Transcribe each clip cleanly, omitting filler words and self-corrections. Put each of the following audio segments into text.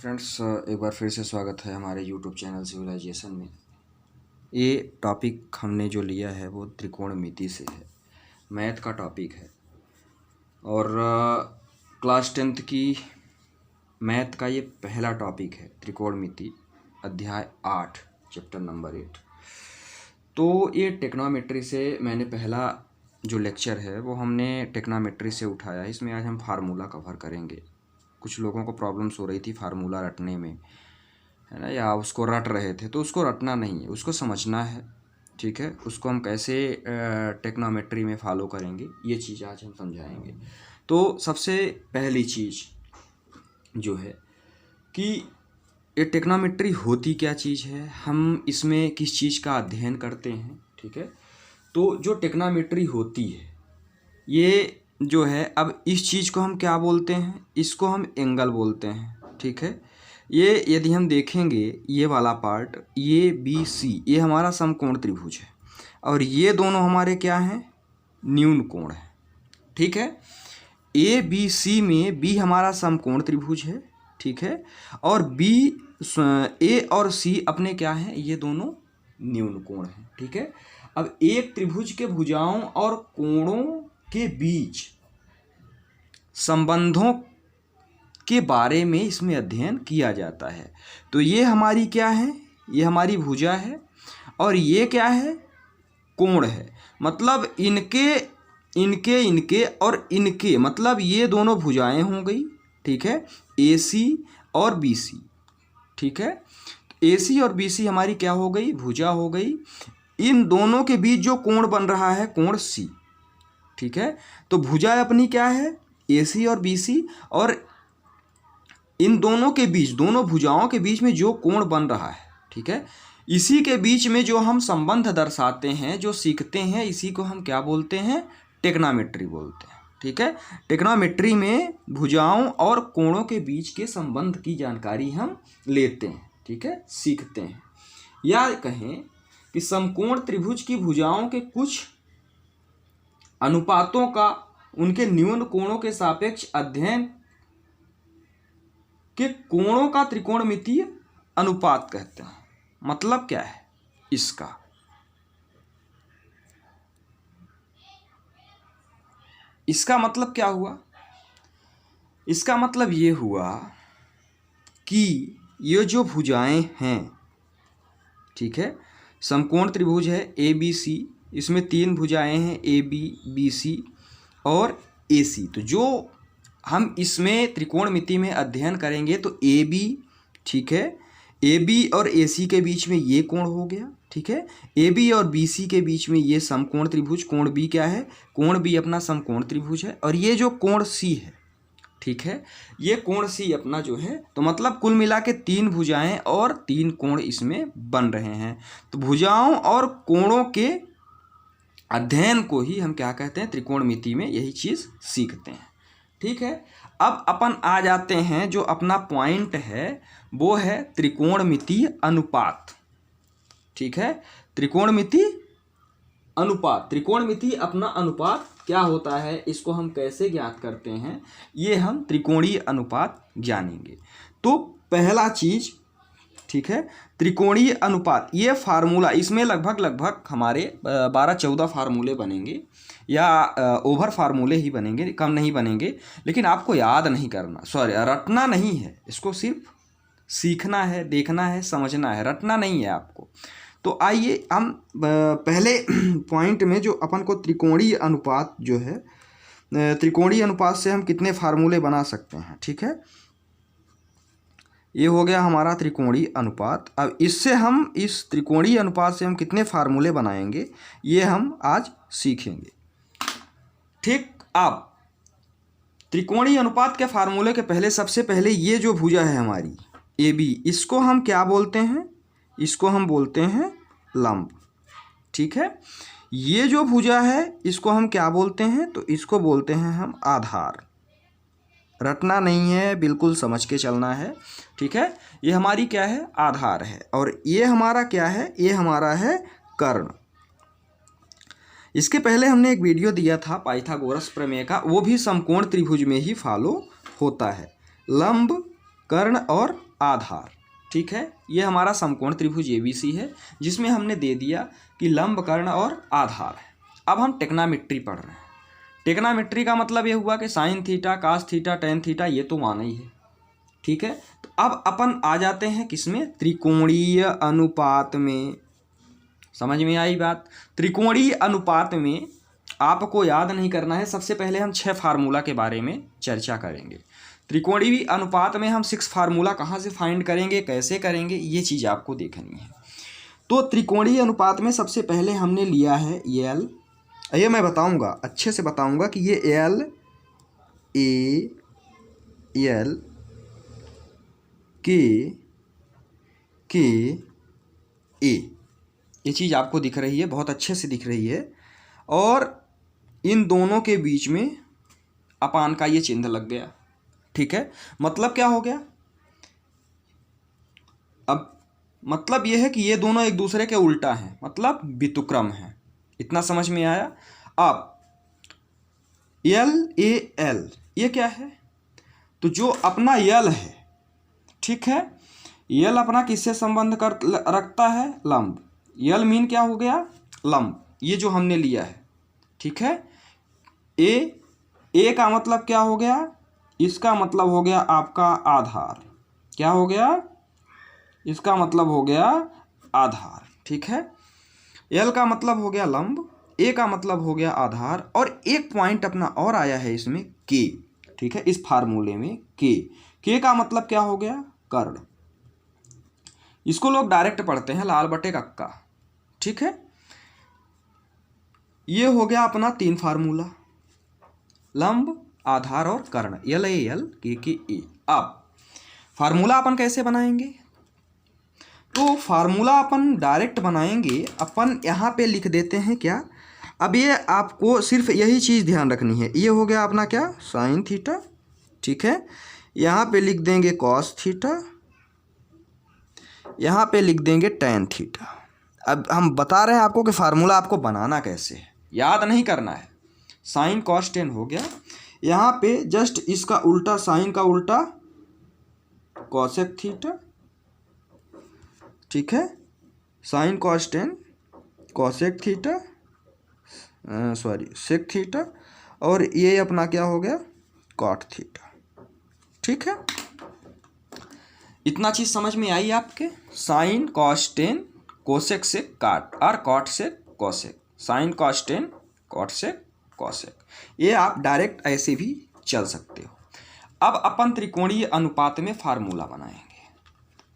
Friends, एक बार फिर से स्वागत है हमारे यूट्यूब चैनल सिविलाइजेशन में। ये टॉपिक हमने जो लिया है वो त्रिकोणमिति से है, मैथ का टॉपिक है और क्लास 10th की मैथ का ये पहला टॉपिक है, त्रिकोणमिति अध्याय 8 चैप्टर नंबर 8। तो ये टेक्नोमेट्री से मैंने पहला जो लेक्चर है वो हमने टेक्नोमेट्री से उठाया है। इसमें आज हम फार्मूला कवर करेंगे। कुछ लोगों को प्रॉब्लम्स हो रही थी फार्मूला रटने में, है ना, या उसको रट रहे थे। तो उसको रटना नहीं है, उसको समझना है, ठीक है। उसको हम कैसे टेक्नोमेट्री में फॉलो करेंगे ये चीज़ आज हम समझाएंगे। तो सबसे पहली चीज़ जो है कि ये टेक्नोमेट्री होती क्या चीज़ है, हम इसमें किस चीज़ का अध्ययन करते हैं, ठीक है। तो जो टेक्नोमेट्री होती है ये जो है, अब इस चीज़ को हम क्या बोलते हैं, इसको हम एंगल बोलते हैं, ठीक है। ये यदि हम देखेंगे ये वाला पार्ट, ये बी सी, ये हमारा समकोण त्रिभुज है और ये दोनों हमारे क्या हैं, न्यून कोण है, ठीक है। ए बी सी में बी हमारा समकोण त्रिभुज है, ठीक है, और बी ए और सी अपने क्या हैं, ये दोनों न्यून कोण हैं, ठीक है। अब एक त्रिभुज के भुजाओं और कोणों के बीच संबंधों के बारे में इसमें अध्ययन किया जाता है। तो ये हमारी क्या है, ये हमारी भुजा है और ये क्या है, कोण है। मतलब इनके और इनके, मतलब ये दोनों भुजाएं हो गई, ठीक है, ए सी और बी सी, ठीक है। ए सी और बी सी हमारी क्या हो गई, भुजा हो गई। इन दोनों के बीच जो कोण बन रहा है, कोण सी, ठीक है। तो भुजा अपनी क्या है, ए सी और बी सी, और इन दोनों के बीच, दोनों भुजाओं के बीच में जो कोण बन रहा है, ठीक है, इसी के बीच में जो हम संबंध दर्शाते हैं, जो सीखते हैं, इसी को हम क्या बोलते हैं, टेक्नोमेट्री बोलते हैं, ठीक है। टेक्नोमेट्री में भुजाओं और कोणों के बीच के संबंध की जानकारी हम लेते हैं, ठीक है, सीखते हैं। या कहें कि समकोण त्रिभुज की भुजाओं के कुछ अनुपातों का उनके न्यून कोणों के सापेक्ष अध्ययन के कोणों का त्रिकोणमितीय अनुपात कहते हैं। मतलब क्या है इसका, इसका मतलब क्या हुआ, इसका मतलब ये हुआ कि ये जो भुजाएं हैं, ठीक है, समकोण त्रिभुज है ए बी सी, इसमें तीन भुजाएं हैं, ए बी, बी सी और ए सी। तो जो हम इसमें त्रिकोणमिति में अध्ययन करेंगे तो ए बी, ठीक है, ए बी और ए सी के बीच में ये कोण हो गया, ठीक है। ए बी और बी सी के बीच में ये समकोण त्रिभुज, कोण बी क्या है, कोण बी अपना समकोण त्रिभुज है। और ये जो कोण सी है, ठीक है, ये कोण सी अपना जो है, तो मतलब कुल मिला के तीन भुजाएं और तीन कोण इसमें बन रहे हैं। तो भुजाओं और कोणों के अध्ययन को ही हम क्या कहते हैं, त्रिकोणमिति में यही चीज़ सीखते हैं, ठीक है। अब अपन आ जाते हैं, जो अपना पॉइंट है वो है त्रिकोणमितीय अनुपात, ठीक है। त्रिकोणमिति अनुपात, त्रिकोणमिति अपना अनुपात क्या होता है, इसको हम कैसे ज्ञात करते हैं, ये हम त्रिकोणीय अनुपात जानेंगे। तो पहला चीज, ठीक है, त्रिकोणीय अनुपात, ये फार्मूला, इसमें लगभग हमारे 12-14 फार्मूले बनेंगे या ओवर फार्मूले ही बनेंगे, कम नहीं बनेंगे। लेकिन आपको याद नहीं करना, सॉरी, रटना नहीं है, इसको सिर्फ सीखना है, देखना है, समझना है, रटना नहीं है आपको। तो आइए हम पहले पॉइंट में जो अपन को त्रिकोणीय अनुपात जो है, त्रिकोणीय अनुपात से हम कितने फार्मूले बना सकते हैं, ठीक है। ये हो गया हमारा त्रिकोणीय अनुपात। अब इससे हम, इस त्रिकोणीय अनुपात से हम कितने फार्मूले बनाएंगे ये हम आज सीखेंगे, ठीक। अब त्रिकोणीय अनुपात के फार्मूले के पहले, सबसे पहले ये जो भुजा है हमारी ए बी, इसको हम क्या बोलते हैं, इसको हम बोलते हैं लंब, ठीक है। ये जो भुजा है इसको हम क्या बोलते हैं, तो इसको बोलते हैं हम आधार। रटना नहीं है, बिल्कुल समझ के चलना है, ठीक है। ये हमारी क्या है, आधार है, और ये हमारा क्या है, ये हमारा है कर्ण। इसके पहले हमने एक वीडियो दिया था पाइथागोरस प्रमेय का, वो भी समकोण त्रिभुज में ही फॉलो होता है, लंब, कर्ण और आधार। ठीक है, ये हमारा समकोण त्रिभुज ABC है जिसमें हमने दे दिया कि लंब, कर्ण और आधार है। अब हम टेक्नामेट्री पढ़ रहे हैं। टेक्नामेट्री का मतलब ये हुआ कि sine theta, cos theta, tan theta ये तो माना ही है। ठीक है, तो अब अपन आ जाते हैं किसमें, त्रिकोणीय अनुपात में। समझ में आई बात। त्रिकोणीय अनुपात में आपको याद नहीं करना है, सबसे पहले हम 6 फार्मूला के बारे में चर्चा करेंगे। त्रिकोणीय अनुपात में हम 6 फार्मूला कहाँ से फाइंड करेंगे, कैसे करेंगे, ये चीज़ आपको देखनी है। तो त्रिकोणीय अनुपात में सबसे पहले हमने लिया है एल, ये मैं बताऊंगा, अच्छे से बताऊंगा कि ये एल के ए, ये चीज़ आपको दिख रही है, बहुत अच्छे से दिख रही है। और इन दोनों के बीच में अपान का ये चिन्ह लग गया। ठीक है, मतलब क्या हो गया, अब मतलब ये है कि ये दोनों एक दूसरे के उल्टा हैं, मतलब व्युत्क्रम है। इतना समझ में आया। अब LAL ये क्या है, तो जो अपना यल है, ठीक है, यल अपना किससे संबंध कर रखता है, लंब। यल मीन क्या हो गया, लंब, ये जो हमने लिया है। ठीक है, ए का मतलब क्या हो गया, इसका मतलब हो गया आपका आधार। क्या हो गया, इसका मतलब हो गया आधार। ठीक है, एल का मतलब हो गया लंब, ए का मतलब हो गया आधार, और एक पॉइंट अपना और आया है इसमें के। ठीक है, इस फार्मूले में के का मतलब क्या हो गया, कर्ण। इसको लोग डायरेक्ट पढ़ते हैं लाल बटे कक्का। ठीक है, ये हो गया अपना 3 फार्मूला, लंब, आधार और कर्ण, LAL के। अब फार्मूला अपन कैसे बनाएंगे, तो फार्मूला अपन डायरेक्ट बनाएंगे। अपन यहाँ पे लिख देते हैं क्या, अब ये आपको सिर्फ यही चीज़ ध्यान रखनी है। ये हो गया अपना क्या, साइन थीटा। ठीक है, यहाँ पे लिख देंगे कॉस थीटा, यहाँ पे लिख देंगे टेन थीटा। अब हम बता रहे हैं आपको कि फार्मूला आपको बनाना कैसे है, याद नहीं करना है। साइन कॉस टेन हो गया, यहाँ पे जस्ट इसका उल्टा, साइन का उल्टा कॉसेक थीटा। ठीक है, sine cos tan cosec theta, sec theta, और ये अपना क्या हो गया, कॉट थीटा। ठीक है, इतना चीज़ समझ में आई आपके। साइन कॉस टेन कोसेक से काट और cot sec cosec, sine cos tan cot sec cosec, ये आप डायरेक्ट ऐसे भी चल सकते हो। अब अपन त्रिकोणीय अनुपात में फार्मूला बनाएंगे।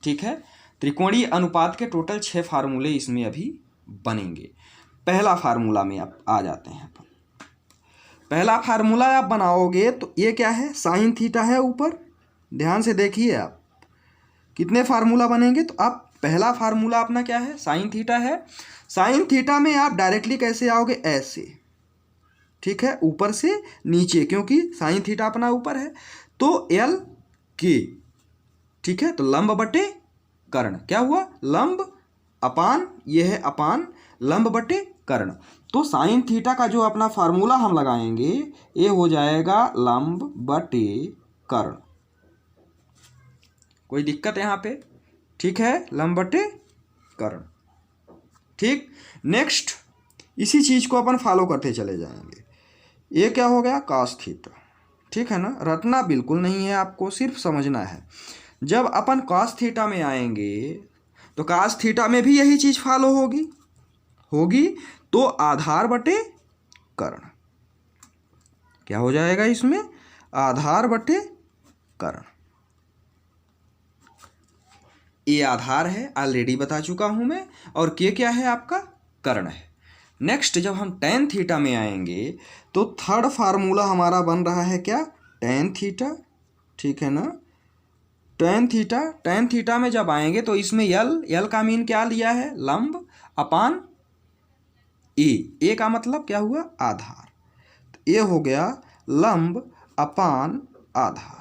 ठीक है, त्रिकोणीय अनुपात के टोटल 6 फार्मूले इसमें अभी बनेंगे। पहला फार्मूला में आप आ जाते हैं अपन। पहला फार्मूला आप बनाओगे तो ये क्या है, साइन थीटा है ऊपर, ध्यान से देखिए आप कितने फार्मूला बनेंगे। तो आप पहला फार्मूला अपना क्या है, साइन थीटा है। साइन थीटा में आप डायरेक्टली कैसे आओगे, ऐसे। ठीक है, ऊपर से नीचे, क्योंकि साइन थीटा अपना ऊपर है, तो एल के। ठीक है, तो लंब बटे कर्ण, क्या हुआ, लंब अपान, ये है अपान, लंब बटे कर्ण। तो साइन थीटा का जो अपना फार्मूला हम लगाएंगे, ये हो जाएगा लंब बटे कर्ण। कोई दिक्कत यहाँ पे, ठीक है, लंब बटे कर्ण। ठीक, नेक्स्ट इसी चीज़ को अपन फॉलो करते चले जाएंगे। ये क्या हो गया, कास थीटा। ठीक है ना, रटना बिल्कुल नहीं है आपको, सिर्फ समझना है। जब अपन कास थीटा में आएंगे तो कास थीटा में भी यही चीज़ फॉलो होगी, तो आधार बटे कर्ण। क्या हो जाएगा इसमें, आधार बटे कर्ण। ये आधार है, ऑलरेडी बता चुका हूं मैं, और के क्या है आपका, कर्ण है। नेक्स्ट जब हम टेन थीटा में आएंगे तो थर्ड फार्मूला हमारा बन रहा है क्या, टेन थीटा। ठीक है ना, टेन थीटा में जब आएंगे तो इसमें यल का मीन क्या लिया है, लंब अपान ए का मतलब क्या हुआ, आधार। तो ये हो गया लंब अपान आधार।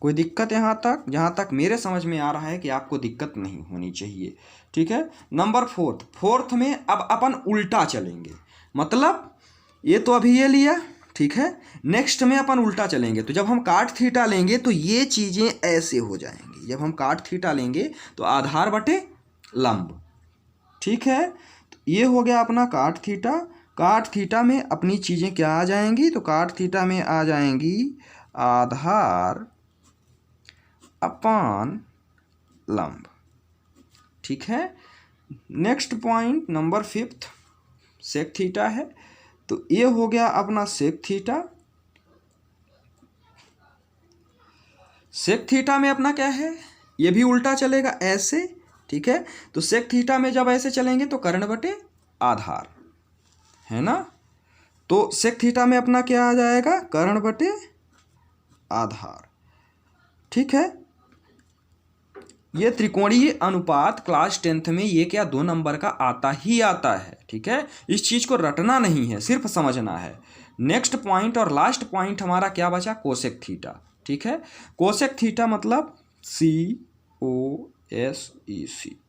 कोई दिक्कत यहाँ तक, जहाँ तक मेरे समझ में आ रहा है कि आपको दिक्कत नहीं होनी चाहिए। ठीक है, नंबर फोर्थ में अब अपन उल्टा चलेंगे। मतलब ये तो अभी ये लिया, ठीक है। नेक्स्ट में अपन उल्टा चलेंगे, तो जब हम काट थीटा लेंगे तो ये चीज़ें ऐसे हो जाएंगी। जब हम काट थीटा लेंगे तो आधार बटे लंब, ठीक है। तो ये हो गया अपना काट थीटा। काट थीटा में अपनी चीज़ें क्या आ जाएंगी, तो काट थीटा में आ जाएंगी आधार अपान लंब, ठीक है। Next point number 5 sec theta है। तो ये हो गया अपना सेक थीटा। सेक थीटा में अपना क्या है, ये भी उल्टा चलेगा ऐसे, ठीक है। तो सेक थीटा में जब ऐसे चलेंगे तो कर्ण बटे आधार, है ना। तो सेक थीटा में अपना क्या आ जाएगा, कर्ण बटे आधार, ठीक है। ये त्रिकोणीय अनुपात क्लास 10th में ये क्या 2 नंबर का आता ही आता है, ठीक है। इस चीज़ को रटना नहीं है, सिर्फ समझना है। नेक्स्ट पॉइंट और लास्ट पॉइंट हमारा क्या बचा, कोसेक थीटा, ठीक है। कोसेक थीटा मतलब COSEC,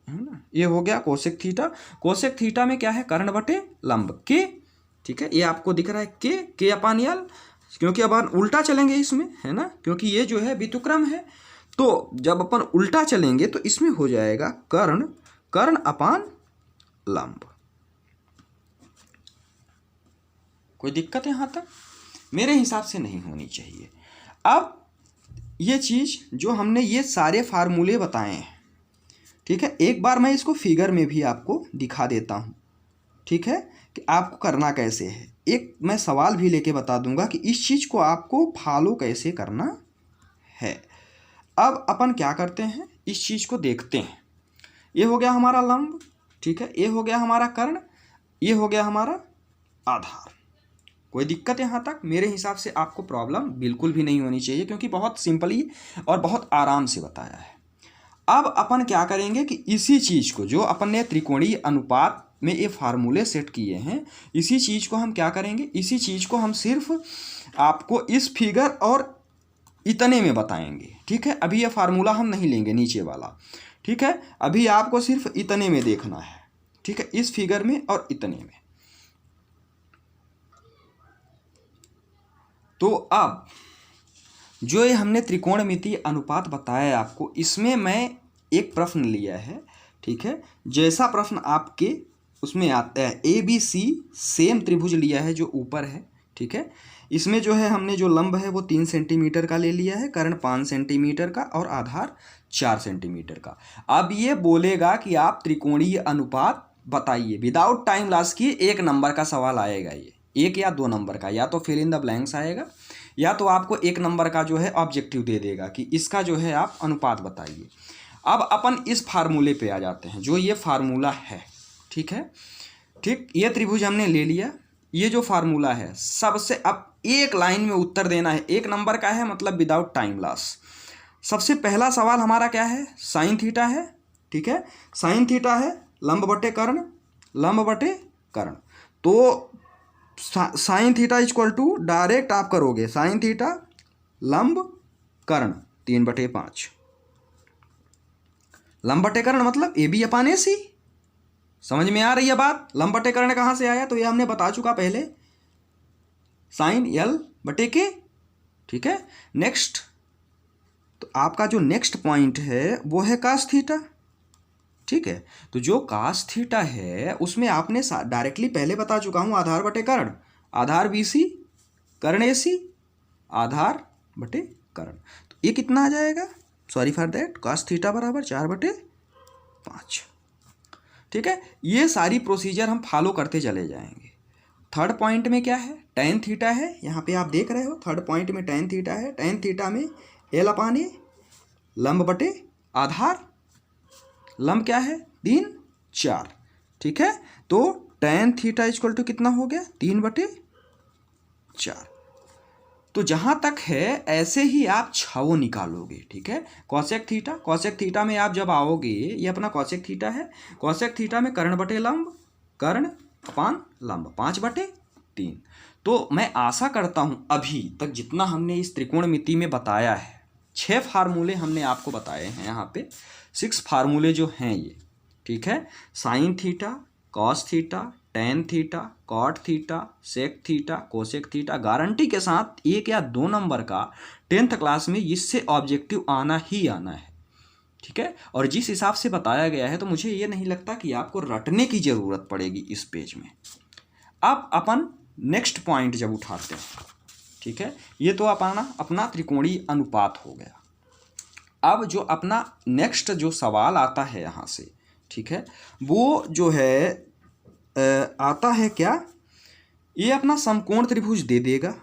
है ना। ये हो गया कोसेक थीटा। कोसेक थीटा में क्या है, कर्ण बटे लंब के, ठीक है। ये आपको दिख रहा है के अपान यल, क्योंकि अब अपन उल्टा चलेंगे इसमें, है ना, क्योंकि ये जो है व्युत्क्रम है। तो जब अपन उल्टा चलेंगे तो इसमें हो जाएगा कर्ण अपान लंब। कोई दिक्कत यहाँ तक मेरे हिसाब से नहीं होनी चाहिए। अब ये चीज़ जो हमने ये सारे फार्मूले बताए हैं, ठीक है, एक बार मैं इसको फिगर में भी आपको दिखा देता हूँ, ठीक है, कि आपको करना कैसे है। एक मैं सवाल भी लेके बता दूंगा कि इस चीज़ को आपको फॉलो कैसे करना है। अब अपन क्या करते हैं, इस चीज़ को देखते हैं। ये हो गया हमारा लंब, ठीक है, ये हो गया हमारा कर्ण, ये हो गया हमारा आधार। कोई दिक्कत यहाँ तक मेरे हिसाब से आपको प्रॉब्लम बिल्कुल भी नहीं होनी चाहिए, क्योंकि बहुत सिंपली और बहुत आराम से बताया है। अब अपन क्या करेंगे कि इसी चीज़ को जो अपन ने त्रिकोणीय अनुपात में ये फार्मूले सेट किए हैं, इसी चीज़ को हम क्या करेंगे, इसी चीज़ को हम सिर्फ आपको इस फिगर और इतने में बताएंगे, ठीक है। अभी ये फार्मूला हम नहीं लेंगे नीचे वाला, ठीक है। अभी आपको सिर्फ इतने में देखना है, ठीक है, इस फिगर में और इतने में। तो अब जो ये हमने त्रिकोणमितीय अनुपात बताया आपको, इसमें मैं एक प्रश्न लिया है, ठीक है। जैसा प्रश्न आपके उसमें आता है, ABC सेम त्रिभुज लिया है जो ऊपर है, ठीक है। इसमें जो है हमने जो लंब है वो 3 सेंटीमीटर का ले लिया है, कर्ण 5 सेंटीमीटर का और आधार 4 सेंटीमीटर का। अब ये बोलेगा कि आप त्रिकोणीय अनुपात बताइए, विदाउट टाइम लॉस किए 1 नंबर का सवाल आएगा, ये 1 या 2 नंबर का, या तो फिल इन द ब्लैंक्स आएगा, या तो आपको 1 नंबर का जो है ऑब्जेक्टिव दे देगा कि इसका जो है आप अनुपात बताइए। अब अपन इस फार्मूले पे आ जाते हैं, जो ये फार्मूला है, ठीक है, ठीक। ये त्रिभुज हमने ले लिया, ये जो फार्मूला है सबसे, अब एक लाइन में उत्तर देना है, 1 नंबर का है, मतलब विदाउट टाइम लॉस। सबसे पहला सवाल हमारा क्या है, साइन थीटा है, ठीक है। साइन थीटा है लंब बटे कर्ण, लंब बटे कर्ण। तो sine theta equal to direct आप करोगे साइन थीटा लंब कर्ण 3/5, लंब बटे कर्ण मतलब AB अपान AC। समझ में आ रही है बात। लंब बटे कर्ण कहाँ से आया, तो ये हमने बता चुका पहले, साइन L बटे K, ठीक है। नेक्स्ट, तो आपका जो नेक्स्ट पॉइंट है वो है कास थीटा, ठीक है। तो जो कास थीटा है उसमें आपने डायरेक्टली पहले बता चुका हूँ, आधार बटे कर्ण, आधार BC, कर्ण AC, आधार बटे कर्ण। तो ये कितना आ जाएगा, sorry for that, cos theta बराबर 4/5, ठीक है। ये सारी प्रोसीजर हम फॉलो करते चले जाएंगे। थर्ड पॉइंट में क्या है, टैन थीटा है, यहाँ पे आप देख रहे हो थर्ड पॉइंट में टैन थीटा है। टैन थीटा में L अपान A, लंब बटे आधार, लंब क्या है 3, 4, ठीक है। तो टैन थीटा इक्वल टू कितना हो गया, 3/4। तो जहाँ तक है ऐसे ही आप छावो निकालोगे, ठीक है। कॉसेक थीटा, कॉसेक थीटा में आप जब आओगे, ये अपना कॉसेक थीटा है, कॉसेक थीटा में कर्ण बटे लंब, कर्ण अपान लंब 5/3। तो मैं आशा करता हूँ अभी तक जितना हमने इस त्रिकोणमिति में बताया है, 6 फार्मूले हमने आपको बताए हैं, यहाँ पे 6 फार्मूले जो हैं ये, ठीक है। Sine theta, cos theta, tan theta, cot theta, sec theta, cosec theta, guarantee के साथ 1 या 2 नंबर का 10th क्लास में इससे ऑब्जेक्टिव आना ही आना है, ठीक है। और जिस हिसाब से बताया गया है तो मुझे ये नहीं लगता कि आपको रटने की ज़रूरत पड़ेगी इस पेज में। अब अपन नेक्स्ट पॉइंट जब उठाते हैं, ठीक है, ये तो अपना त्रिकोणीय अनुपात हो गया। अब जो अपना नेक्स्ट जो सवाल आता है यहाँ से, ठीक है, वो जो है आता है क्या, ये अपना समकोण त्रिभुज दे देगा,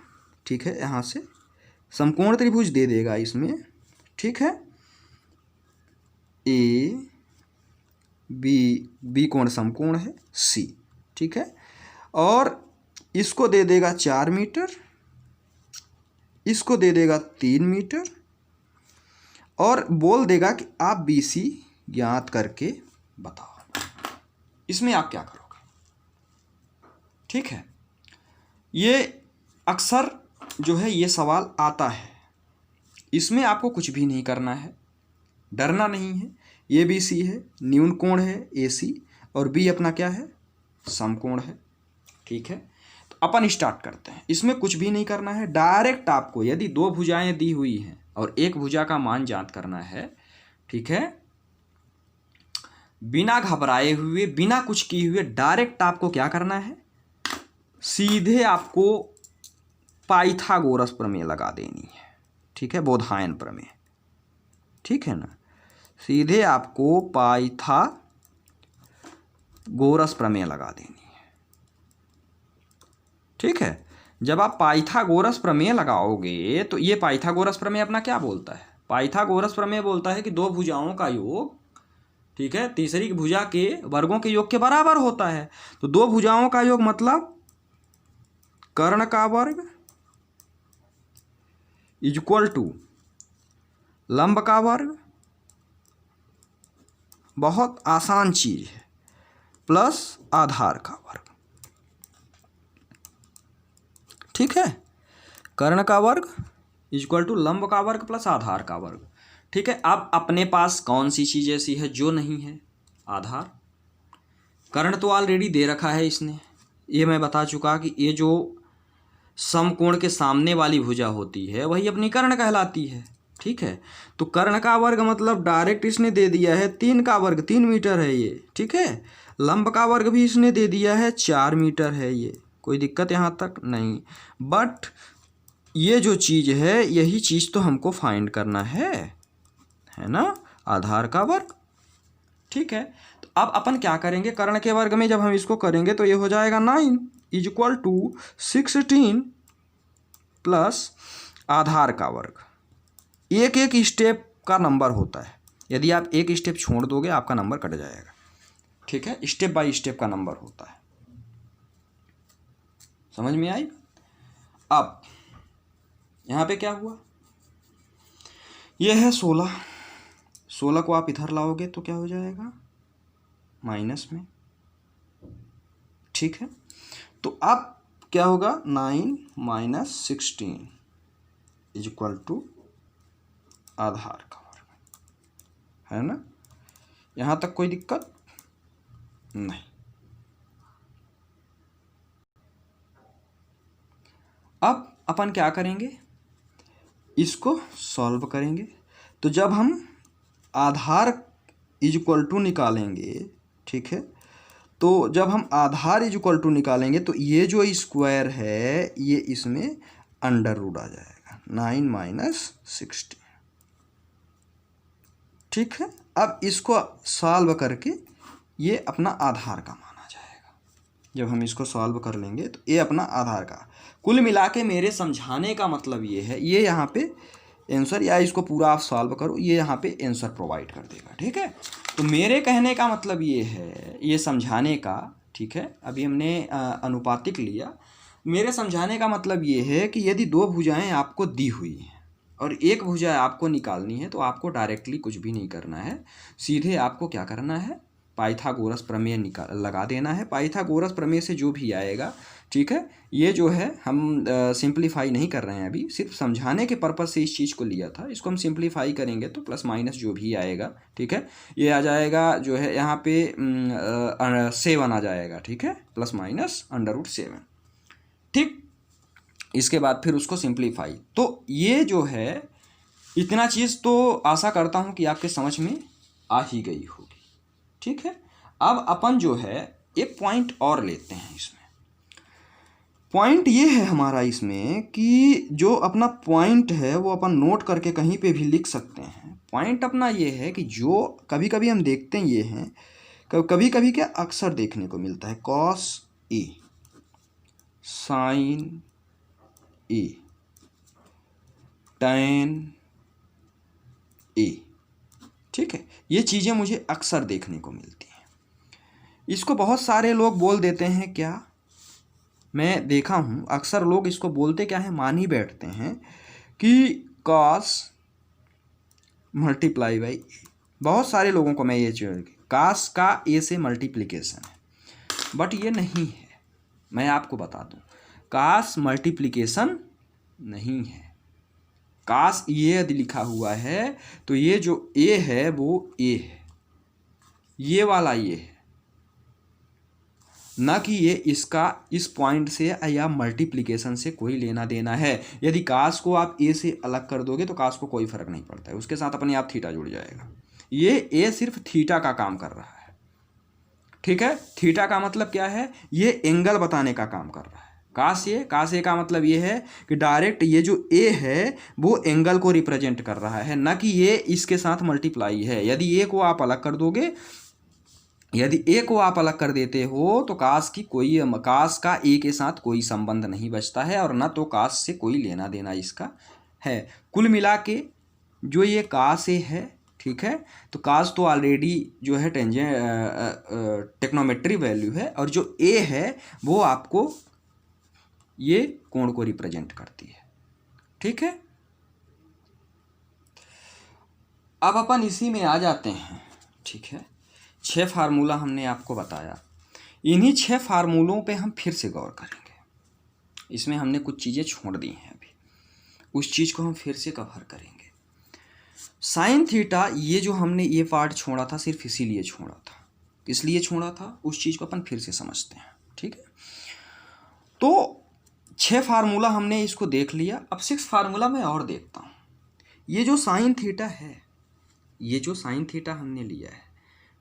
ठीक है, यहाँ से समकोण त्रिभुज दे देगा इसमें, ठीक है, ए बी कोण समकोण है, सी, ठीक है, और इसको दे देगा 4 मीटर, इसको दे देगा 3 मीटर, और बोल देगा कि आप BC ज्ञात करके बताओ। इसमें आप क्या करोगे, ठीक है। ये अक्सर जो है ये सवाल आता है, इसमें आपको कुछ भी नहीं करना है, डरना नहीं है। ये BC है, न्यून कोण है AC, और B अपना क्या है, समकोण है, ठीक है। तो अपन स्टार्ट करते हैं। इसमें कुछ भी नहीं करना है, डायरेक्ट आपको यदि 2 भुजाएं दी हुई हैं और एक भुजा का मान ज्ञात करना है, ठीक है, बिना घबराए हुए, बिना कुछ किए हुए डायरेक्ट आपको क्या करना है, सीधे आपको पाइथागोरस प्रमेय लगा देनी है, ठीक है, बोधायन प्रमेय, ठीक है ना, सीधे आपको पाइथागोरस प्रमेय लगा देनी है, ठीक है। जब आप पाइथागोरस प्रमेय लगाओगे तो ये पाइथागोरस प्रमेय अपना क्या बोलता है, पाइथागोरस प्रमेय बोलता है कि 2 भुजाओं का योग, ठीक है, तीसरी भुजा के वर्गों के योग के बराबर होता है। तो 2 भुजाओं का योग मतलब कर्ण का वर्ग इक्वल टू लंब का वर्ग, बहुत आसान चीज है, प्लस आधार का वर्ग, ठीक है, कर्ण का वर्ग इक्वल टू लंब का वर्ग प्लस आधार का वर्ग, ठीक है। अब अपने पास कौन सी चीज़ ऐसी है जो नहीं है, आधार। कर्ण तो ऑलरेडी दे रखा है इसने, ये मैं बता चुका कि ये जो समकोण के सामने वाली भुजा होती है वही अपनी कर्ण कहलाती है, ठीक है। तो कर्ण का वर्ग मतलब डायरेक्ट इसने दे दिया है 3 का वर्ग, 3 मीटर है ये, ठीक है। लंब का वर्ग भी इसने दे दिया है 4 मीटर है ये, कोई दिक्कत यहाँ तक नहीं। बट ये जो चीज़ है यही चीज़ तो हमको फाइंड करना है ना, आधार का वर्ग, ठीक है। तो अब अपन क्या करेंगे, कर्ण के वर्ग में जब हम इसको करेंगे तो ये हो जाएगा 9 इक्वल टू 16 प्लस आधार का वर्ग। एक एक स्टेप का नंबर होता है, यदि आप एक स्टेप छोड़ दोगे आपका नंबर कट जाएगा, ठीक है, स्टेप बाय स्टेप का नंबर होता है, समझ में आई। अब यहाँ पे क्या हुआ, यह है 16 को आप इधर लाओगे तो क्या हो जाएगा, माइनस में, ठीक है। तो अब क्या होगा, 9 माइनस 16 इक्वल टू आधार का वर्ग, है ना। यहाँ तक कोई दिक्कत नहीं। अब अपन क्या करेंगे, इसको सॉल्व करेंगे। तो जब हम आधार इक्वल टू निकालेंगे, ठीक है, तो जब हम आधार इक्वल टू निकालेंगे तो ये जो स्क्वायर है ये इसमें अंडर रूट आ जाएगा, 9 माइनस 16, ठीक है। अब इसको सॉल्व करके ये अपना आधार का मान आ जाएगा। जब हम इसको सॉल्व कर लेंगे तो ये अपना आधार का, कुल मिला के मेरे समझाने का मतलब ये है, ये यहाँ पे आंसर, या इसको पूरा आप सॉल्व करो, ये यहाँ पे आंसर प्रोवाइड कर देगा, ठीक है। तो मेरे कहने का मतलब ये है, ये समझाने का, ठीक है, अभी हमने अनुपातिक लिया, मेरे समझाने का मतलब ये है कि यदि 2 भुजाएं आपको दी हुई हैं और एक भुजा आपको निकालनी है तो आपको डायरेक्टली कुछ भी नहीं करना है, सीधे आपको क्या करना है, पाइथागोरस प्रमेय लगा देना है। पाइथागोरस प्रमेय से जो भी आएगा, ठीक है, ये जो है हम सिंप्लीफाई नहीं कर रहे हैं अभी, सिर्फ समझाने के पर्पज़ से इस चीज़ को लिया था। इसको हम सिंप्लीफाई करेंगे तो प्लस माइनस जो भी आएगा, ठीक है, ये आ जाएगा जो है यहाँ पे 7 आ जाएगा, ठीक है, प्लस माइनस √7, ठीक। इसके बाद फिर उसको सिंप्लीफाई, तो ये जो है इतना चीज़ तो आशा करता हूँ कि आपके समझ में आ ही गई होगी, ठीक है। अब अपन जो है एक पॉइंट और लेते हैं इसमें। पॉइंट ये है हमारा इसमें कि जो अपना पॉइंट है वो अपन नोट करके कहीं पे भी लिख सकते हैं। पॉइंट अपना ये है कि जो कभी कभी हम देखते हैं ये हैं, कभी कभी क्या अक्सर देखने को मिलता है cos A, sign A, tan A, ठीक है, ये चीज़ें मुझे अक्सर देखने को मिलती हैं। इसको बहुत सारे लोग बोल देते हैं, क्या मैं देखा हूँ अक्सर लोग इसको बोलते क्या है, मान ही बैठते हैं कि कॉस मल्टीप्लाई बाई ए। बहुत सारे लोगों को मैं ये चीज़, कॉस का ए से मल्टीप्लिकेशन है, बट ये नहीं है। मैं आपको बता दूँ, कॉस मल्टीप्लिकेशन नहीं है। कॉस ये यदि लिखा हुआ है तो ये जो ए है वो ए है, ये वाला ये है, ना कि ये इसका इस पॉइंट से या मल्टीप्लिकेशन से कोई लेना देना है। यदि कास को आप ए से अलग कर दोगे तो कास को कोई फर्क नहीं पड़ता है, उसके साथ अपने आप थीटा जुड़ जाएगा। ये ए सिर्फ थीटा का काम कर रहा है, ठीक है। थीटा का मतलब क्या है, ये एंगल बताने का काम कर रहा है। कास ए का मतलब ये है कि डायरेक्ट ये जो ए है वो एंगल को रिप्रेजेंट कर रहा है, ना कि ये इसके साथ मल्टीप्लाई है। यदि ए को आप अलग कर दोगे, यदि ए को आप अलग कर देते हो तो कास का ए के साथ कोई संबंध नहीं बचता है, और न तो कास से कोई लेना देना इसका है। कुल मिला के जो ये कास ए है, ठीक है, तो कास तो ऑलरेडी जो है टेक्नोमेट्री वैल्यू है, और जो ए है वो आपको ये कोण को रिप्रेजेंट करती है, ठीक है। अब अपन इसी में आ जाते हैं, ठीक है। 6 फार्मूला हमने आपको बताया, इन्हीं 6 फार्मूलों पे हम फिर से गौर करेंगे। इसमें हमने कुछ चीज़ें छोड़ दी हैं, अभी उस चीज़ को हम फिर से कवर करेंगे। साइन थीटा, ये जो हमने ये पार्ट छोड़ा था सिर्फ इसीलिए छोड़ा था। किस लिए छोड़ा था उस चीज़ को अपन फिर से समझते हैं, ठीक है। तो 6 फार्मूला हमने इसको देख लिया। अब 6 फार्मूला मैं और देखता हूँ। ये जो साइन थीटा है, ये जो साइन थीटा हमने लिया है,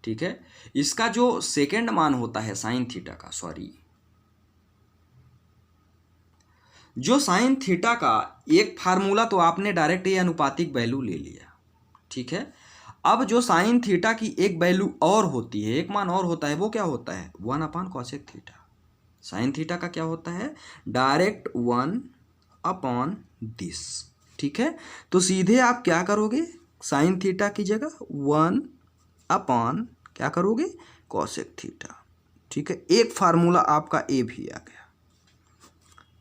ठीक है, इसका जो सेकेंड मान होता है साइन थीटा का, जो साइन थीटा का एक फार्मूला तो आपने डायरेक्ट ये अनुपातिक वैल्यू ले लिया, ठीक है। अब जो साइन थीटा की एक वैल्यू और होती है, एक मान और होता है, वो क्या होता है, 1/cosec थीटा। साइन थीटा का क्या होता है, डायरेक्ट 1/this, ठीक है। तो सीधे आप क्या करोगे, साइन थीटा की जगह 1/ क्या करोगे, cosec थीटा, ठीक है। एक फार्मूला आपका ए भी आ गया,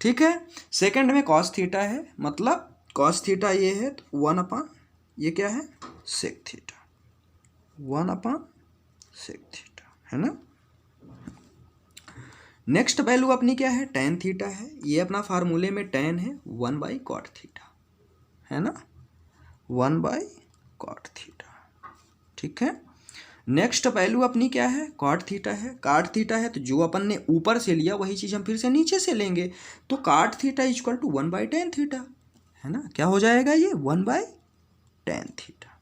ठीक है। सेकंड में cos थीटा है, मतलब cos थीटा ये है तो 1/ ये क्या है, sec थीटा, 1/sec थीटा, है ना। नेक्स्ट वैल्यू अपनी क्या है, tan थीटा है। ये अपना फार्मूले में tan है 1/cot थीटा, है ना, 1/cot थीटा, ठीक है। नेक्स्ट वैल्यू अपनी क्या है, cot थीटा है। cot थीटा है तो जो अपन ने ऊपर से लिया वही चीज़ हम फिर से नीचे से लेंगे, तो cot theta equal to 1/tan theta, है ना। क्या हो जाएगा ये, 1/tan थीटा।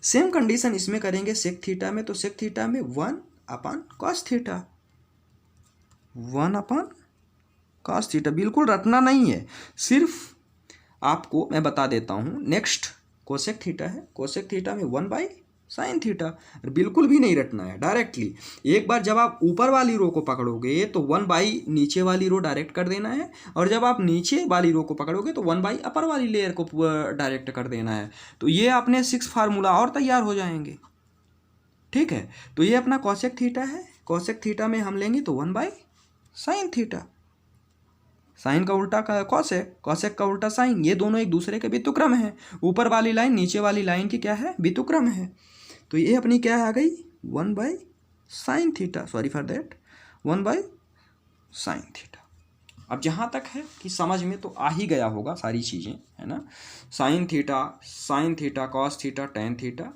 सेम कंडीशन इसमें करेंगे sec थीटा में, तो sec थीटा में 1/cos थीटा, 1/cos थीटा। बिल्कुल रटना नहीं है, सिर्फ आपको मैं बता देता हूँ। नेक्स्ट कोसेक थीटा है, कोसेक थीटा में 1/sin थीटा, बिल्कुल भी नहीं रटना है, डायरेक्टली एक बार जब आप ऊपर वाली रो को पकड़ोगे तो 1/ नीचे वाली रो डायरेक्ट कर देना है, और जब आप नीचे वाली रो को पकड़ोगे तो 1/ अपर वाली लेयर को डायरेक्ट कर देना है। तो ये अपने 6 फार्मूला और तैयार हो जाएंगे, ठीक है। तो ये अपना कोसेक थीटा है, कोसेक थीटा में हम लेंगे तो 1/sin थीटा, साइन का उल्टा का कॉसेक, कॉसेक का उल्टा साइन, ये दोनों एक दूसरे के व्युत्क्रम है। ऊपर वाली लाइन नीचे वाली लाइन की क्या है, व्युत्क्रम है। तो ये अपनी क्या आ गई 1/sin θ, sorry for that 1/sin θ। अब जहाँ तक है कि समझ में तो आ ही गया होगा सारी चीज़ें, है ना। sin θ cos θ tan θ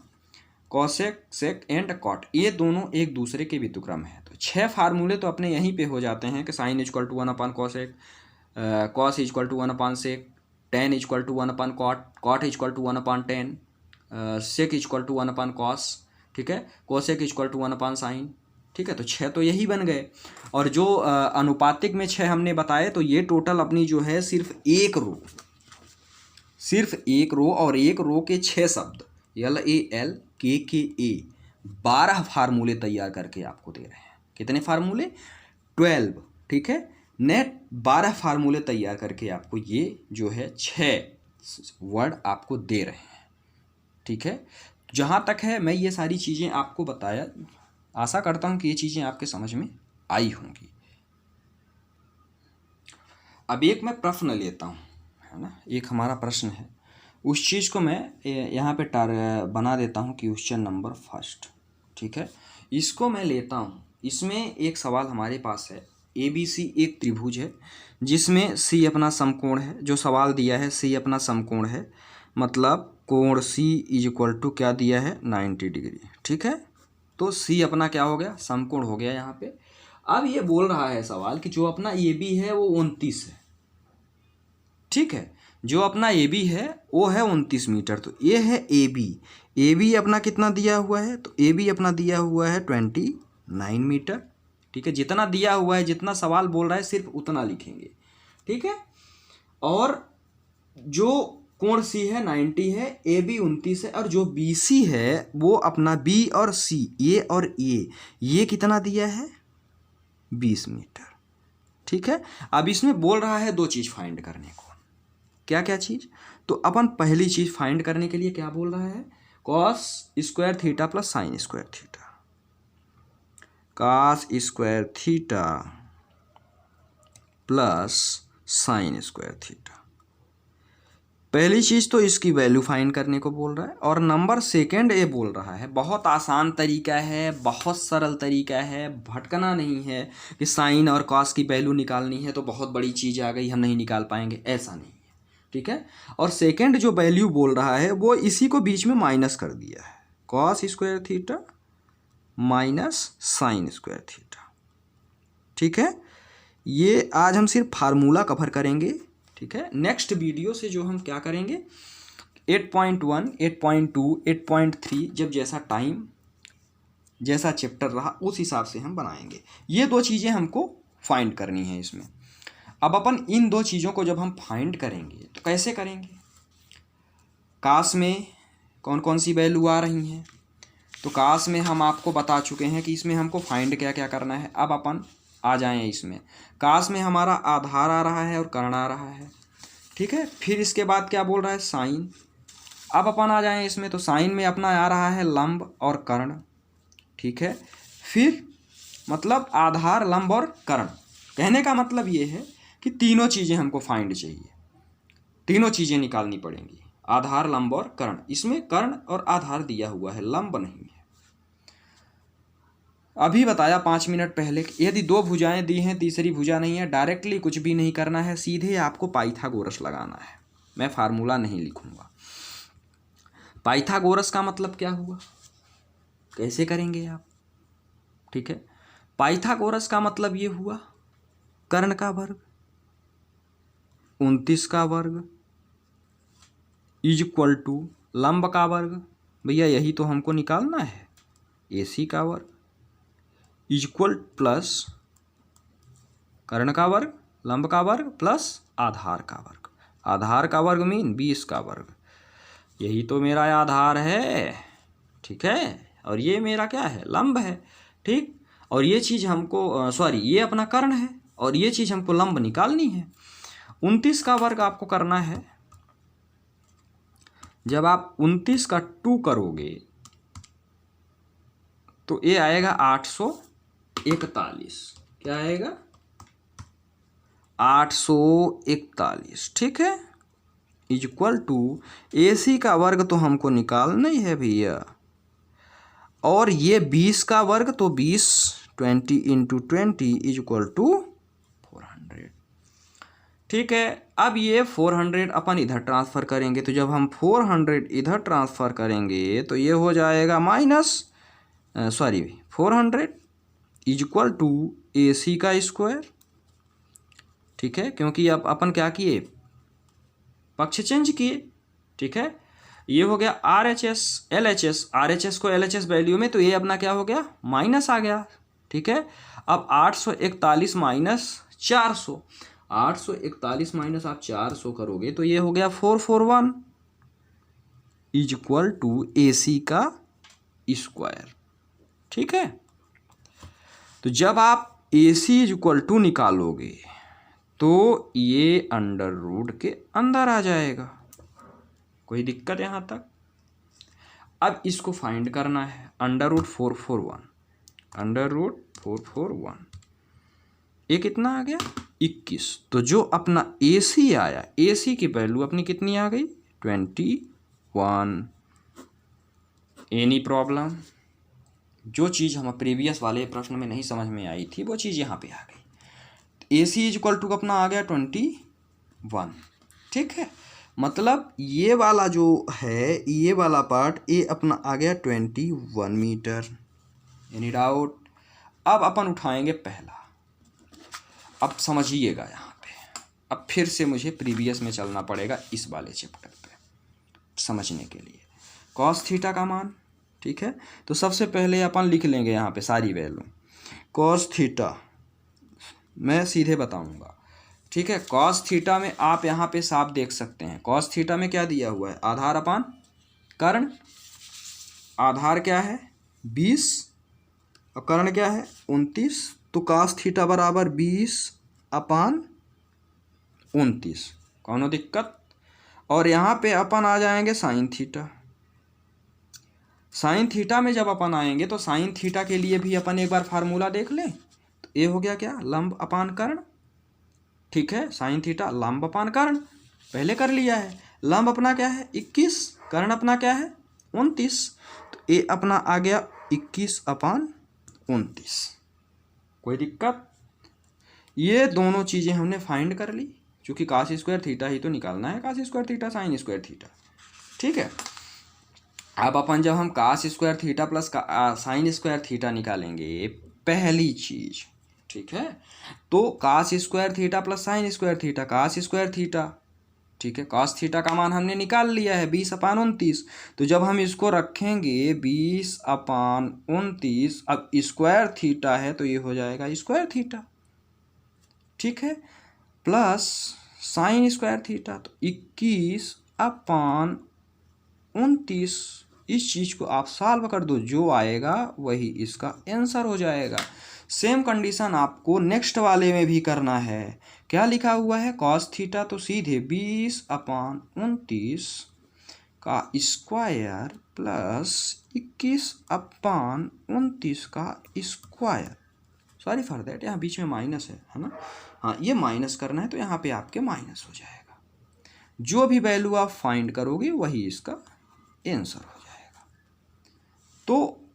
cosec sec and cot, ये दोनों एक दूसरे के व्युत्क्रम है। तो 6 फार्मूले तो अपने यहीं पे हो जाते हैं कि sine equal to 1/cosec, cos equal to 1/sec, tan equal to 1/cot, cot equal to 1/tan, sec equal to 1/cos, ठीक है, कोसेक इक्वल टू 1/sin, ठीक है। तो 6 तो यही बन गए। और जो अनुपातिक में 6 हमने बताए, तो ये टोटल अपनी जो है सिर्फ एक रो और एक रो के 6 शब्द LAL KKA 12 फार्मूले तैयार करके आपको दे रहे हैं। कितने फार्मूले? 12, ठीक है। नेट 12 फार्मूले तैयार करके आपको ये जो है 6 वर्ड आपको दे रहे हैं, ठीक है। जहाँ तक है मैं ये सारी चीज़ें आपको बताया, आशा करता हूँ कि ये चीज़ें आपके समझ में आई होंगी। अब एक मैं प्रश्न लेता हूँ, है ना, एक हमारा प्रश्न है, उस चीज़ को मैं यहाँ पे बना देता हूँ क्वेश्चन नंबर 1, ठीक है। इसको मैं लेता हूँ। इसमें एक सवाल हमारे पास है, ABC एक त्रिभुज है जिसमें C अपना समकोण है। जो सवाल दिया है C अपना समकोण है, मतलब कोण C इक्वल टू क्या दिया है 90 डिग्री, ठीक है। तो C अपना क्या हो गया? समकोण हो गया यहाँ पे। अब ये बोल रहा है सवाल कि जो अपना AB है वो 29 है, ठीक है। जो अपना AB है वो है 29 मीटर। तो ये है AB अपना कितना दिया हुआ है? तो AB अपना दिया हुआ है 29 मीटर, ठीक है। जितना दिया हुआ है, जितना सवाल बोल रहा है सिर्फ उतना लिखेंगे, ठीक है। और जो कोण C है 90 है, AB 29 है, और जो BC है वो अपना B और C, ये और ये कितना दिया है 20 मीटर, ठीक है। अब इसमें बोल रहा है दो चीज़ फाइंड करने को। क्या क्या चीज़? तो अपन पहली चीज़ फाइंड करने के लिए क्या बोल रहा है? Cos square theta plus sine square theta, cos square theta plus sine square theta. पहली चीज़ तो इसकी वैल्यू फाइंड करने को बोल रहा है। और नंबर सेकंड ये बोल रहा है, बहुत आसान तरीका है, बहुत सरल तरीका है, भटकना नहीं है कि साइन और कॉस की वैल्यू निकालनी है तो बहुत बड़ी चीज़ आ गई हम नहीं निकाल पाएंगे, ऐसा नहीं है, ठीक है। और सेकंड जो वैल्यू बोल रहा है वो इसी को बीच में माइनस कर दिया है, cos square theta minus sine square theta, ठीक है। ये आज हम सिर्फ फार्मूला कवर करेंगे, ठीक है। नेक्स्ट वीडियो से जो हम क्या करेंगे 8.1, 8.2, 8.3 जब जैसा टाइम जैसा चैप्टर रहा उस हिसाब से हम बनाएंगे। ये दो चीज़ें हमको फाइंड करनी है इसमें। अब अपन इन दो चीज़ों को जब हम फाइंड करेंगे तो कैसे करेंगे? कास में कौन कौन सी वैल्यू आ रही हैं? तो कास में हम आपको बता चुके हैं कि इसमें हमको फाइंड क्या क्या करना है। अब अपन आ जाएं इसमें। कास में हमारा आधार आ रहा है और कर्ण आ रहा है, ठीक है। फिर इसके बाद क्या बोल रहा है? साइन। अब अपन आ जाएं इसमें, तो साइन में अपना आ रहा है लंब और कर्ण, ठीक है। फिर मतलब आधार, लंब और कर्ण। कहने का मतलब ये है कि तीनों चीज़ें हमको फाइंड चाहिए, तीनों चीज़ें निकालनी पड़ेंगी, आधार, लंब और कर्ण। इसमें कर्ण और आधार दिया हुआ है, लंब नहीं है। अभी बताया 5 मिनट पहले, यदि दो भुजाएं दी हैं, तीसरी भुजा नहीं है, डायरेक्टली कुछ भी नहीं करना है, सीधे आपको पाइथागोरस लगाना है। मैं फार्मूला नहीं लिखूंगा। पाइथागोरस का मतलब क्या हुआ, कैसे करेंगे आप, ठीक है। पाइथागोरस का मतलब ये हुआ कर्ण का वर्ग 29 का वर्ग इक्वल टू लंब का वर्ग, भैया यही तो हमको निकालना है, AC का वर्ग इक्वल प्लस कर्ण का वर्ग, लंब का वर्ग प्लस आधार का वर्ग। आधार का वर्ग मीन 20 का वर्ग। यही तो मेरा आधार है, ठीक है, और ये मेरा क्या है? लंब है, ठीक। और ये चीज़ हमको ये अपना कर्ण है और ये चीज़ हमको लंब निकालनी है। 29 का वर्ग आपको करना है, जब आप 29 का 2 करोगे तो ये आएगा 841। क्या आएगा? 841, ठीक है, इक्वल टू AC का वर्ग तो हमको निकालना ही है भैया, और ये 20 का वर्ग, तो 20 20 इंटू 20 इज इक्वल टू 400। ठीक है, अब ये 400 अपन इधर ट्रांसफ़र करेंगे, तो जब हम 400 इधर ट्रांसफ़र करेंगे तो ये हो जाएगा minus 400 is equal to AC का स्क्वायर। ठीक है, क्योंकि अब अपन क्या किए, पक्ष चेंज किए। ठीक है, ये हो गया RHS LHS, RHS को LHS वैल्यू में, तो ये अपना क्या हो गया, माइनस आ गया। ठीक है, अब 841 माइनस 400, 841 माइनस आप 400 करोगे तो ये हो गया 441 इज इक्वल टू AC का स्क्वायर। ठीक है, तो जब आप AC इज इक्वल टू निकालोगे तो ये अंडर रूट के अंदर आ जाएगा। कोई दिक्कत यहाँ तक? अब इसको फाइंड करना है, अंडर रूट 441, अंडर रूट 441, ये कितना आ गया 21। तो जो अपना AC आया, AC की वैल्यू अपनी कितनी आ गई 21। Any problem? जो चीज़ हम प्रीवियस वाले प्रश्न में नहीं समझ में आई थी वो चीज़ यहाँ पे आ गई। AC इज इक्वल टू अपना आ गया 21। ठीक है, मतलब ये वाला जो है, ये वाला पार्ट, ये अपना आ गया 21 मीटर। Any doubt? अब अपन उठाएंगे पहला। अब समझिएगा यहाँ पे, अब फिर से मुझे प्रीवियस में चलना पड़ेगा इस वाले चैप्टर पे समझने के लिए। कॉस थीटा का मान, ठीक है, तो सबसे पहले अपन लिख लेंगे यहाँ पे सारी वैल्यू। कॉस थीटा मैं सीधे बताऊँगा। ठीक है, कॉस थीटा में आप यहाँ पे साफ देख सकते हैं, कॉस थीटा में क्या दिया हुआ है, आधार अपान कर्ण। आधार क्या है 20 और कर्ण क्या है 29, तो कॉस थीटा बराबर 20/29। कौनो दिक्कत? और यहाँ पे अपन आ जाएंगे साइन थीटा। साइन थीटा में जब अपन आएंगे तो साइन थीटा के लिए भी अपन एक बार फार्मूला देख लें। तो ये हो गया क्या, लंब अपान कर्ण। ठीक है, साइन थीटा लंब अपान कर्ण पहले कर लिया है। लंब अपना क्या है 21, कर्ण अपना क्या है 29, तो ये अपना आ गया 21/29। कोई दिक्कत? ये दोनों चीज़ें हमने फाइंड कर ली, क्योंकि cos स्क्वायर थीटा ही तो निकालना है, cos square theta sine square theta. ठीक है, अब अपन जब हम cos square theta plus sine square theta निकालेंगे, पहली चीज़, ठीक है, तो cos square theta plus sine square theta, cos square theta. ठीक है, cos थीटा का मान हमने निकाल लिया है 20/29, तो जब हम इसको रखेंगे 20/29, अब स्क्वायर थीटा है तो ये हो जाएगा स्क्वायर थीटा। ठीक है, प्लस साइन स्क्वायर थीटा, तो 21/29। इस चीज़ को आप सॉल्व कर दो, जो आएगा वही इसका आंसर हो जाएगा। सेम कंडीशन आपको नेक्स्ट वाले में भी करना है। क्या लिखा हुआ है, कॉस थीटा, तो सीधे 20/29 का स्क्वायर प्लस 21/29 का स्क्वायर। सॉरी फॉर दैट, यहाँ बीच में माइनस है ना, हाँ, ये माइनस करना है तो यहाँ पे आपके माइनस हो जाएगा। जो भी वैल्यू आप फाइंड करोगे वही इसका आंसर हो जाएगा। तो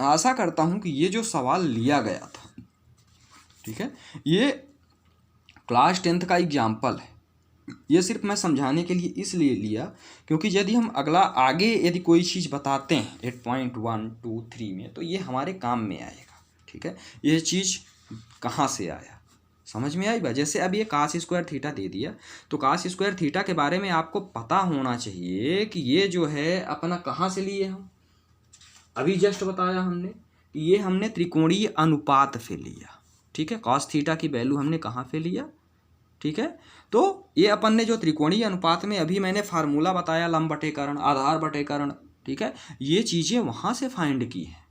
आशा करता हूँ कि ये जो सवाल लिया गया था, ठीक है, ये क्लास 10th का एग्जाम्पल है। ये सिर्फ मैं समझाने के लिए इसलिए लिया क्योंकि यदि हम अगला आगे यदि कोई चीज़ बताते हैं 8.1, 2, 3 में, तो ये हमारे काम में आएगा। ठीक है, ये चीज़ कहाँ से आया समझ में आई बात। जैसे अब ये cos स्क्वायर थीटा दे दिया, तो cos स्क्वायर थीटा के बारे में आपको पता होना चाहिए कि ये जो है अपना कहाँ से लिए हम। अभी जस्ट बताया हमने कि ये हमने त्रिकोणीय अनुपात से लिया। ठीक है, cos थीटा की वैल्यू हमने कहाँ से लिया। ठीक है, तो ये अपन ने जो त्रिकोणीय अनुपात में अभी मैंने फार्मूला बताया, लंब बटे कर्ण, आधार बटे कर्ण, ठीक है, ये चीज़ें वहाँ से फाइंड की हैं।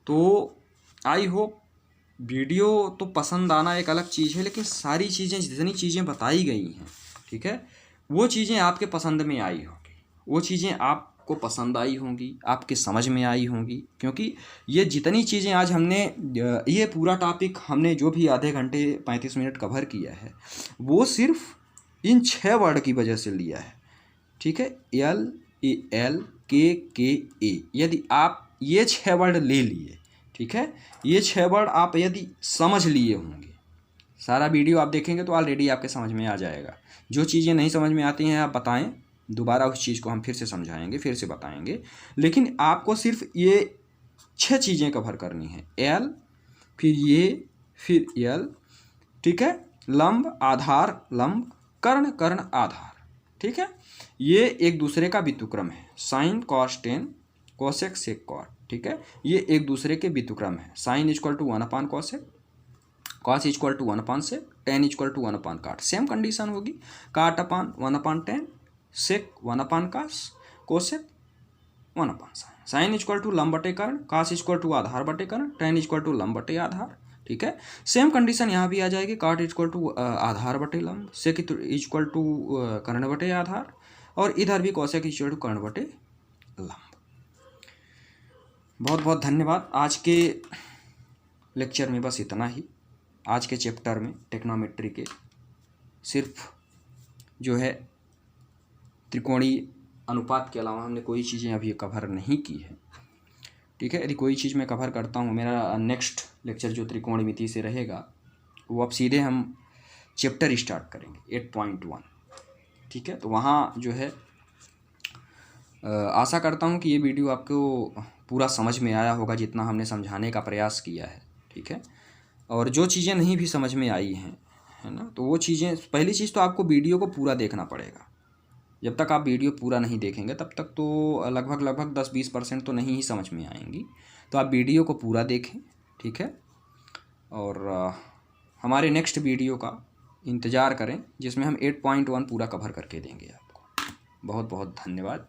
तो आई होप वीडियो तो पसंद आना एक अलग चीज़ है, लेकिन सारी चीज़ें जितनी चीज़ें बताई गई हैं, ठीक है, वो चीज़ें आपके पसंद में आई होंगी, वो चीज़ें आपको पसंद आई होंगी, आपके समझ में आई होंगी। क्योंकि ये जितनी चीज़ें आज हमने, ये पूरा टॉपिक हमने जो भी आधे घंटे 35 मिनट कवर किया है, वो सिर्फ इन 6 वर्ड की वजह से लिया है। ठीक है, L K K A। यदि आप ये 6 वर्ड ले लिए, ठीक है, ये 6 वर्ड आप यदि समझ लिए होंगे, सारा वीडियो आप देखेंगे तो ऑलरेडी आपके समझ में आ जाएगा। जो चीज़ें नहीं समझ में आती हैं आप बताएं, दोबारा उस चीज़ को हम फिर से समझाएंगे, फिर से बताएंगे। लेकिन आपको सिर्फ ये 6 चीज़ें कवर करनी है, L, फिर ये, फिर L, ठीक है, लंब, आधार, लंब, कर्ण, कर्ण, आधार, ठीक है। ये एक दूसरे का व्युत्क्रम है, sine cos tan, cosec sec cot, ठीक है। ये एक दूसरे के व्युत्क्रम है, sine equal to 1 cosec, cos equal to 1 sec, tan equal to 1 cot. Same condition होगी, cot upon 1/10, sec 1 cos, cosec 1 sine. Sine equal to लंब बटे कर्ण, कास इक्वल टू आधार बटे कर्ण, टेन इक्वल टू लंब बटे आधार, ठीक है। सेम कंडीशन यहाँ भी आ जाएगी, काट इक्वल टू आधार बटे लंब, सेक इक्वल टू कर्ण बटे आधार, और इधर भी कोसेक इक्वल टू कर्ण बटे लंब। बहुत बहुत धन्यवाद। आज के लेक्चर में बस इतना ही। आज के चैप्टर में ट्रिग्नोमेट्री के सिर्फ जो है त्रिकोणीय अनुपात के अलावा हमने कोई चीज़ें अभी कवर नहीं की है, ठीक है। यदि कोई चीज़ मैं कवर करता हूँ, मेरा नेक्स्ट लेक्चर जो त्रिकोणमिति से रहेगा वो अब सीधे हम चैप्टर स्टार्ट करेंगे 8.1, ठीक है। तो वहाँ जो है आशा करता हूँ कि ये वीडियो आपको पूरा समझ में आया होगा, जितना हमने समझाने का प्रयास किया है, ठीक है। और जो चीज़ें नहीं भी समझ में आई हैं, है ना, तो वो चीज़ें, पहली चीज़ तो आपको वीडियो को पूरा देखना पड़ेगा। जब तक आप वीडियो पूरा नहीं देखेंगे तब तक तो लगभग 10-20% तो नहीं ही समझ में आएंगी। तो आप वीडियो को पूरा देखें, ठीक है। और हमारे नेक्स्ट वीडियो का इंतज़ार करें, जिसमें हम 8.1 पूरा कवर करके देंगे आपको। बहुत बहुत धन्यवाद।